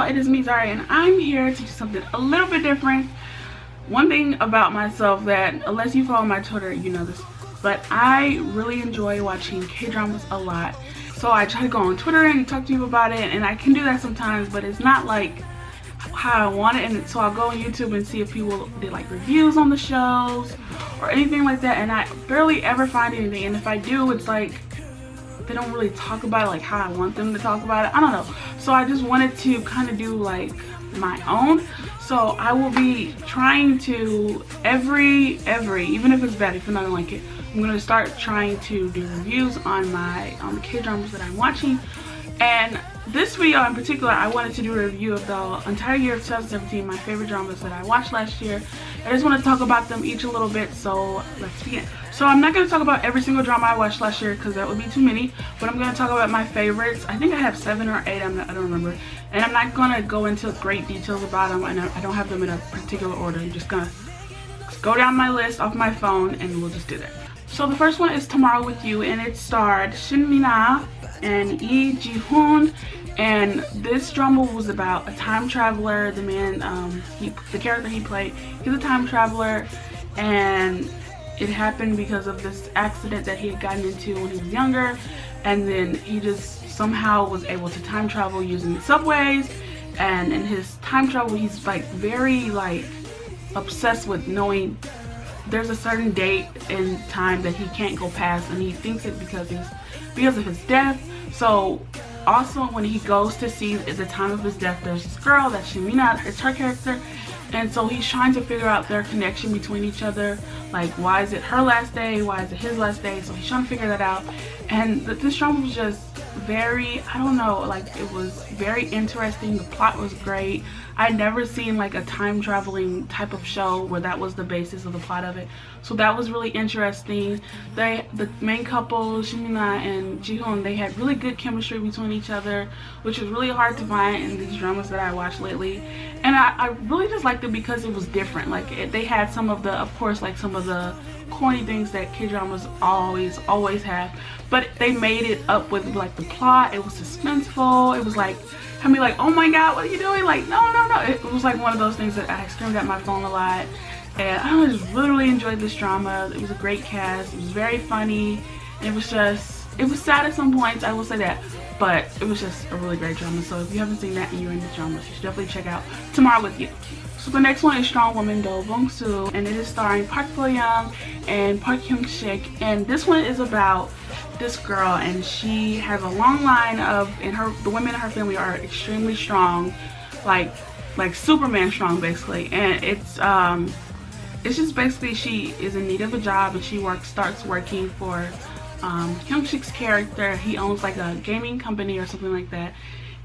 it is me, Zari, and I'm here to do something a little bit different. One thing about myself that, unless you follow my Twitter, you know this, but I really enjoy watching K-dramas a lot. So I try to go on Twitter and talk to you about it, and I can do that sometimes, but it's not like how I want it. And so I'll go on YouTube and see if people did like reviews on the shows or anything like that, and I barely ever find anything. And if I do, it's like they don't really talk about it like how I want them to talk about it. I don't know. So I just wanted to kind of do like my own. So I will be trying to every even if it's bad, if you're not gonna like it, I'm gonna start trying to do reviews on the K-dramas that I'm watching. And this video in particular, I wanted to do a review of the entire year of 2017, my favorite dramas that I watched last year. I just want to talk about them each a little bit, so let's begin. So I'm not going to talk about every single drama I watched last year because that would be too many, but I'm going to talk about my favorites. I think I have 7 or 8, I don't remember. And I'm not going to go into great details about them, and I don't have them in a particular order. I'm just going to go down my list off my phone and we'll just do that. So the first one is Tomorrow With You, and it starred Shin Mina and Lee Ji-hoon. And this drama was about a time traveler. The man, the character he played, he's a time traveler, and it happened because of this accident that he had gotten into when he was younger, and then he just somehow was able to time travel using the subways. And in his time travel, he's like very like obsessed with knowing there's a certain date and time that he can't go past, and he thinks it because of his death. So also when he goes to see at the time of his death, there's this girl that Shimina, it's her character, and so he's trying to figure out their connection between each other. Like, why is it her last day? Why is it his last day? So he's trying to figure that out. And this drama was just very, I don't know, like it was very interesting. The plot was great. I'd never seen like a time traveling type of show where that was the basis of the plot of it. So that was really interesting. The main couple, Shimina and Ji-hoon, they had really good chemistry between each other, which is really hard to find in these dramas that I watched lately. And I really just liked it because it was different. Like they had some of the, of course, like some of the corny things that K-dramas always have, but they made it up with like the plot. It was suspenseful. It was like, I mean, like, oh my god, what are you doing? Like, no. It was like one of those things that I screamed at my phone a lot. And I just really enjoyed this drama. It was a great cast. It was very funny. And it was sad at some points, I will say that. But it was just a really great drama. So if you haven't seen that and you're into dramas, you should definitely check out Tomorrow With You. So the next one is Strong Woman Do Bong Soo, and it is starring Park Bo Young and Park Hyung Sik. And this one is about this girl, and she has a long line of, the women in her family are extremely strong, like Superman strong basically. And it's just basically she is in need of a job, and she starts working for Hyung Sik's character. He owns like a gaming company or something like that,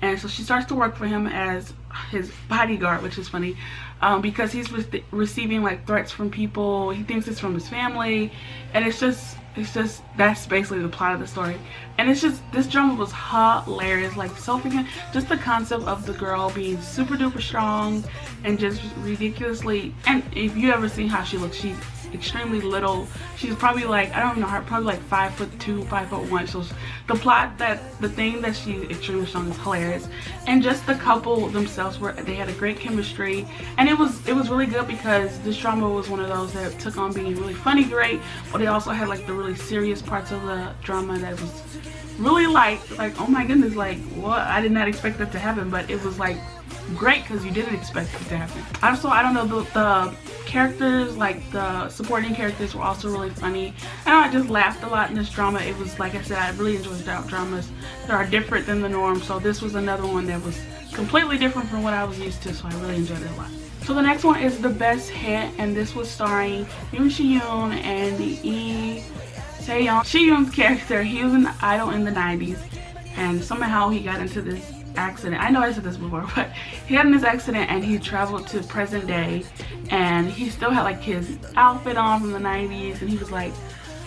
and so she starts to work for him as his bodyguard, which is funny because he's receiving like threats from people. He thinks it's from his family, and it's just that's basically the plot of the story. And it's just, this drama was hilarious, like so freaking, just the concept of the girl being super duper strong and just ridiculously, and if you ever seen how she looks, she's extremely little. She's probably like, I don't know, probably like 5'2", 5'1". So the thing that she's extremely strong is hilarious. And just the couple themselves, they had a great chemistry, and it was really good because this drama was one of those that took on being really funny, great, but they also had like the really serious parts of the drama that was really like oh my goodness, like what, I did not expect that to happen, but it was like great because you didn't expect it to happen. Also, I don't know, the characters, like the supporting characters, were also really funny, and I just laughed a lot in this drama. It was, like I said, I really enjoyed dramas that are different than the norm, so this was another one that was completely different from what I was used to, so I really enjoyed it a lot. So the next one is The Best Hit, and this was starring Yoon Si-yoon and Lee Se-young. Si-yoon's character, he was an idol in the 90s, and somehow he got into this accident. I know I said this before, but he got in this accident and he traveled to present day, and he still had like his outfit on from the 90s, and he was like,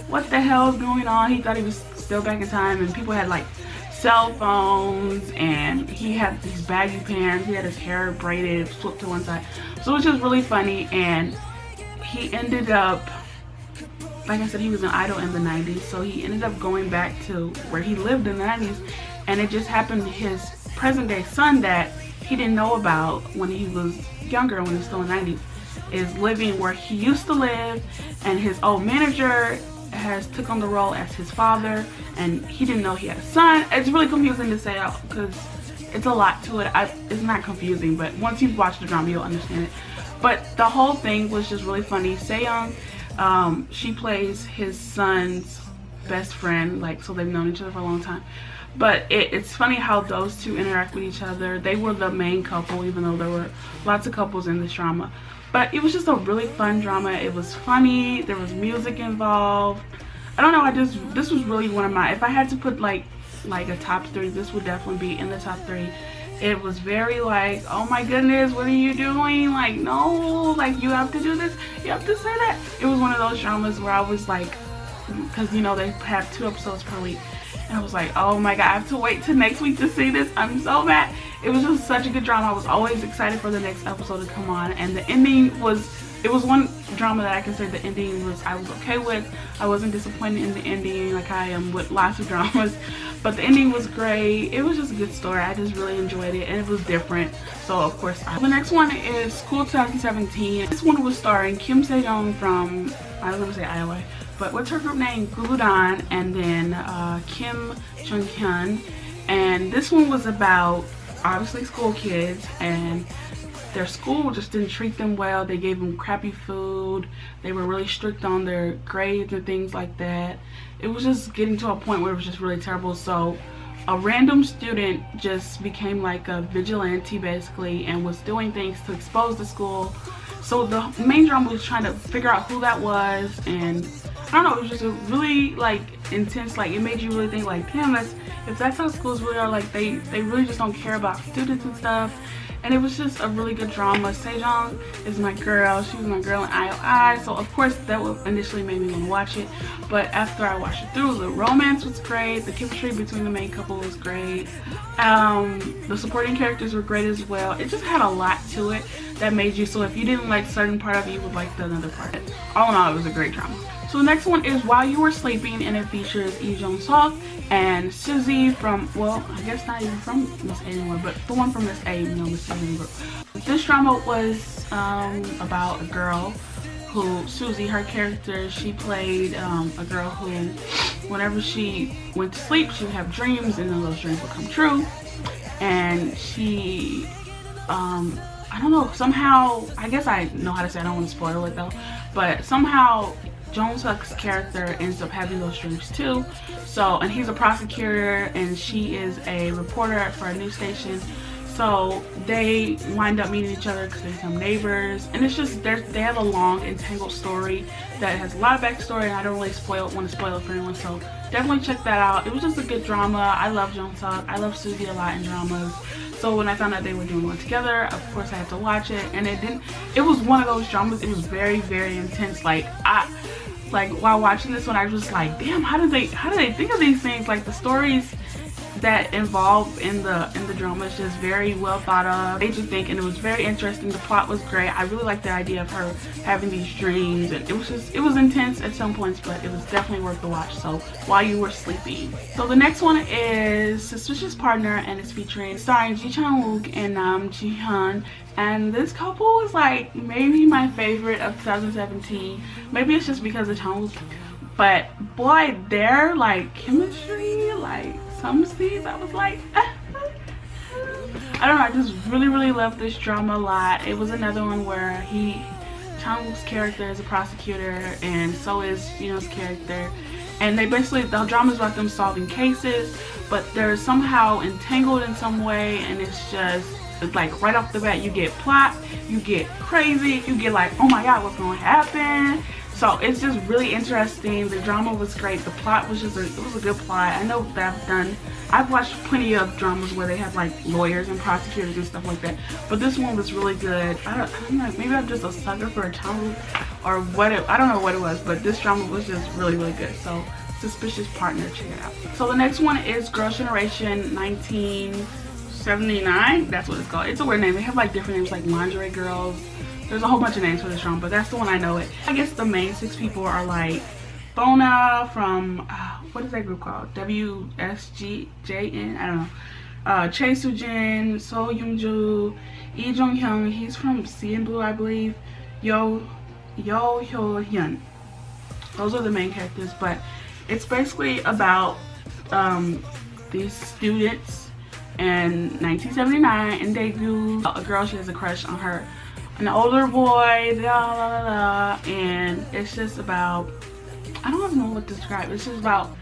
what the hell is going on? He thought he was still back in time, and people had like cell phones, and he had these baggy pants, he had his hair braided, flipped to one side. So it was just really funny, and he ended up, like I said, he was an idol in the 90s, so he ended up going back to where he lived in the 90s, and it just happened his present day son that he didn't know about when he was younger, when he was still in the 90s, is living where he used to live, and his old manager has took on the role as his father, and he didn't know he had a son. It's really confusing to say out because it's a lot to it. It's not confusing, but once you've watched the drama, you'll understand it. But the whole thing was just really funny. Sejong, she plays his son's best friend, like, so they've known each other for a long time. But it's funny how those two interact with each other. They were the main couple, even though there were lots of couples in this drama. But it was just a really fun drama. It was funny. There was music involved. I don't know. This was really one of my, if I had to put like a top 3, this would definitely be in the top 3. It was very like, oh my goodness, what are you doing? Like, no, like, you have to do this, you have to say that. It was one of those dramas where I was like, because you know they have 2 episodes per week, and I was like, oh my god, I have to wait till next week to see this. I'm so mad. It was just such a good drama. I was always excited for the next episode to come on, and the ending was, it was one drama that I can say the ending was, I was okay with. I wasn't disappointed in the ending like I am with lots of dramas, but the ending was great. It was just a good story. I just really enjoyed it, and it was different. So of course, the next one is School 2017. This one was starring Kim Sejong from, I was gonna say Iowa, but what's her group name? Gugudan, and then Kim Jung-hyun. And this one was about obviously school kids, and their school just didn't treat them well. They gave them crappy food. They were really strict on their grades and things like that. It was just getting to a point where it was just really terrible. So a random student just became like a vigilante basically, and was doing things to expose the school. So the main drama was trying to figure out who that was, and I don't know, it was just a really like intense, like it made you really think like, damn, if that's how schools really are, like they really just don't care about students and stuff. And it was just a really good drama. Sejong is my girl. She was my girl in IOI. So of course that initially made me want to watch it. But after I watched it through, the romance was great. The chemistry between the main couple was great. The supporting characters were great as well. It just had a lot to it that made you, so if you didn't like certain part of it, you would like the another part. All in all, it was a great drama. So the next one is While You Were Sleeping, and it features Lee Jong-seok and Suzy from, well, I guess not even from Miss A anymore, but the one from Miss A, you know, Miss Suzy group. This drama was about a girl who, Suzy, her character, she played a girl who, whenever she went to sleep, she would have dreams, and then those dreams would come true. And she, I don't know, somehow, I guess I know how to say it, I don't want to spoil it though, but somehow Jong-seok's character ends up having those dreams too. So, and he's a prosecutor and she is a reporter for a news station. So they wind up meeting each other because they become neighbors, and it's just, they have a long entangled story that has a lot of backstory, and I don't really want to spoil it for anyone, so definitely check that out. It was just a good drama. I love Jong-seok. I love Suzy a lot in dramas. So when I found out they were doing one together, of course I had to watch it, and it was one of those dramas, it was very, very intense. Like while watching this one, I was just like, damn, how do they think of these things? Like the stories that involved in the drama is just very well thought of, made you think, and it was very interesting. The plot was great. I really liked the idea of her having these dreams, and it was intense at some points, but it was definitely worth the watch. So While You Were Sleeping. So the next one is Suspicious Partner, and it's starring Ji Chang-wook and Nam Ji-hyun. And this couple is like maybe my favorite of 2017. Maybe it's just because of Chang-wook, but boy, their like chemistry, like some scenes I was like I don't know, I just really loved this drama a lot. It was another one where Chang-wook's character is a prosecutor, and so is His character, and they basically, the drama is about them solving cases, but they're somehow entangled in some way, and it's like right off the bat you get plot, you get crazy, you get like, oh my god, what's going to happen? So it's just really interesting. The drama was great. The plot was just it was a good plot. I know that I've watched plenty of dramas where they have like lawyers and prosecutors and stuff like that, but this one was really good. I don't know, maybe I'm just a sucker for a Chang-wook or what, I don't know what it was, but this drama was just really good. So Suspicious Partner, check it out. So the next one is Girls' Generation 1979. That's what it's called. It's a weird name. They have like different names, like Lingerie Girls. There's a whole bunch of names for this drama, but that's the one I know it. I guess the main 6 people are like Bona from, what is that group called? WSGJN? I don't know. Chae Soo-jin, So Young-joo, Lee Jong-hyun, he's from CN Blue, I believe, Yo Hyo-hyun. Those are the main characters, but it's basically about these students in 1979 in Daegu. A girl, she has a crush on her, an older boy, and it's just about, I don't even know what to describe. It's just about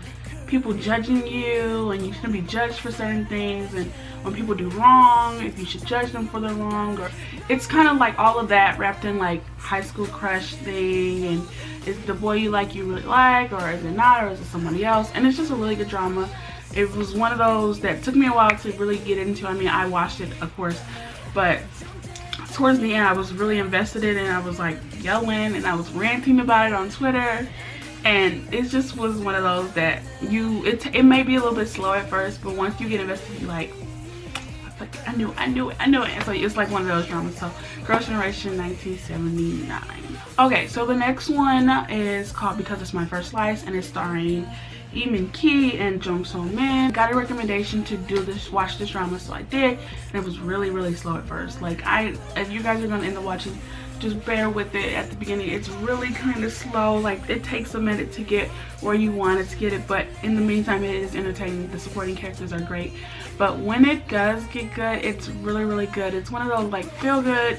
people judging you, and you shouldn't be judged for certain things, and when people do wrong, if you should judge them for the wrong, or it's kind of like all of that wrapped in like high school crush thing, and is the boy you like you really like, or is it not, or is it somebody else? And it's just a really good drama. It was one of those that took me a while to really get into. I mean, I watched it, of course, but towards the end I was really invested in it, and I was like yelling and I was ranting about it on Twitter. And it just was one of those that it may be a little bit slow at first, but once you get invested, you're like, I knew it. And so it's like one of those dramas. So Girls' Generation 1979. Okay, so the next one is called Because It's My First Slice, and it's starring Lee Min-ki and Jung So-min. Got a recommendation to watch this drama, so I did, and it was really slow at first. Like, if you guys are gonna end up watching, just bear with it at the beginning. It's really kind of slow. Like, it takes a minute to get where you want it to get it, but in the meantime it is entertaining. The supporting characters are great, but when it does get good, it's really good. It's one of those like feel good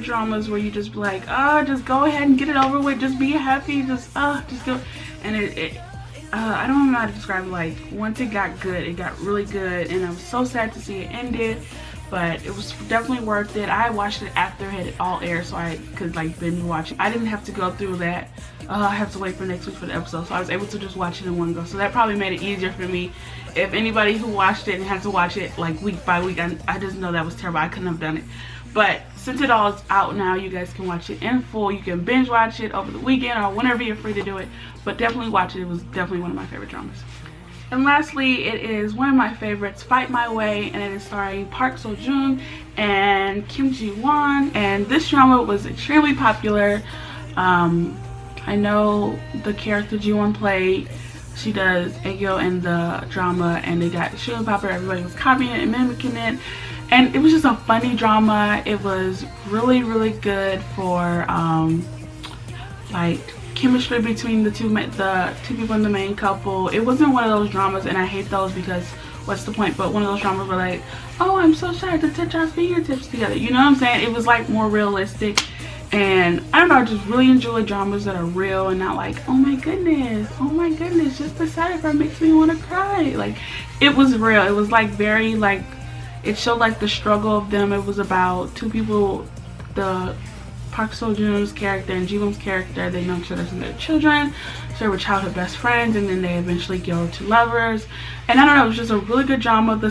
dramas where you just be like, just go ahead and get it over with, just be happy, just go. And I don't know how to describe it. Like, once it got good, it got really good, and I was so sad to see it ended. But it was definitely worth it. I watched it after it had all aired, so I could like binge watch it. I didn't have to go through that. I have to wait for next week for the episode, so I was able to just watch it in one go. So that probably made it easier for me. If anybody who watched it and had to watch it like week by week, I just know that was terrible. I couldn't have done it. But since it all is out now, you guys can watch it in full. You can binge watch it over the weekend or whenever you're free to do it. But definitely watch it. It was definitely one of my favorite dramas. And lastly, it is one of my favorites, Fight My Way, and it is starring Park Seo-joon and Kim Ji-won. And this drama was extremely popular. I know the character Ji-won played, she does Aegyo in the drama, and it got extremely popular. Everybody was copying it and mimicking it. And it was just a funny drama. It was really good for like chemistry between the two people in the main couple. It wasn't one of those dramas, and I hate those because what's the point? But one of those dramas where like, oh, I'm so shy to touch our fingertips together. You know what I'm saying? It was like more realistic, and I don't know, I just really enjoy dramas that are real and not like, oh my goodness, just the sight of her makes me want to cry. Like, it was real. It was like very like, it showed like the struggle of them. It was about two people, the Park Seo-joon's character and Ji-won's character. They know each other since they're children, so they were childhood best friends, and then they eventually go to lovers. And I don't know, it was just a really good drama. The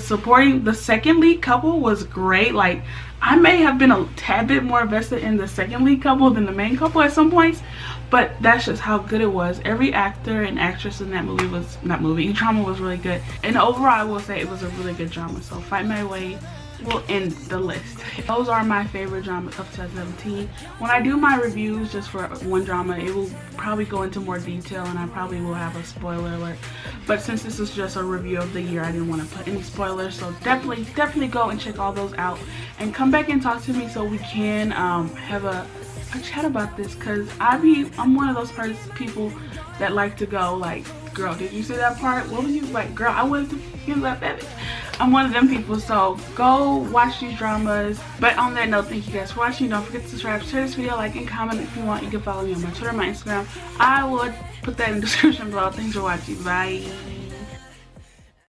second lead couple was great. Like, I may have been a tad bit more invested in the second lead couple than the main couple at some points, but that's just how good it was. Every actor and actress in that drama was really good. And overall, I will say it was a really good drama. So Fight My Way will end the list. Those are my favorite dramas of 2017. When I do my reviews just for one drama, it will probably go into more detail, and I probably will have a spoiler alert. But since this is just a review of the year, I didn't want to put any spoilers. So definitely go and check all those out, and come back and talk to me so we can have a chat about this, because I'm one of those people that like to go like, girl, did you see that part? What was you like? Girl, I wanted to feel that baby. I'm one of them people, so go watch these dramas. But on that note, thank you guys for watching. Don't forget to subscribe, share this video, like, and comment if you want. You can follow me on my Twitter, my Instagram. I will put that in the description below. Thanks for watching. Bye.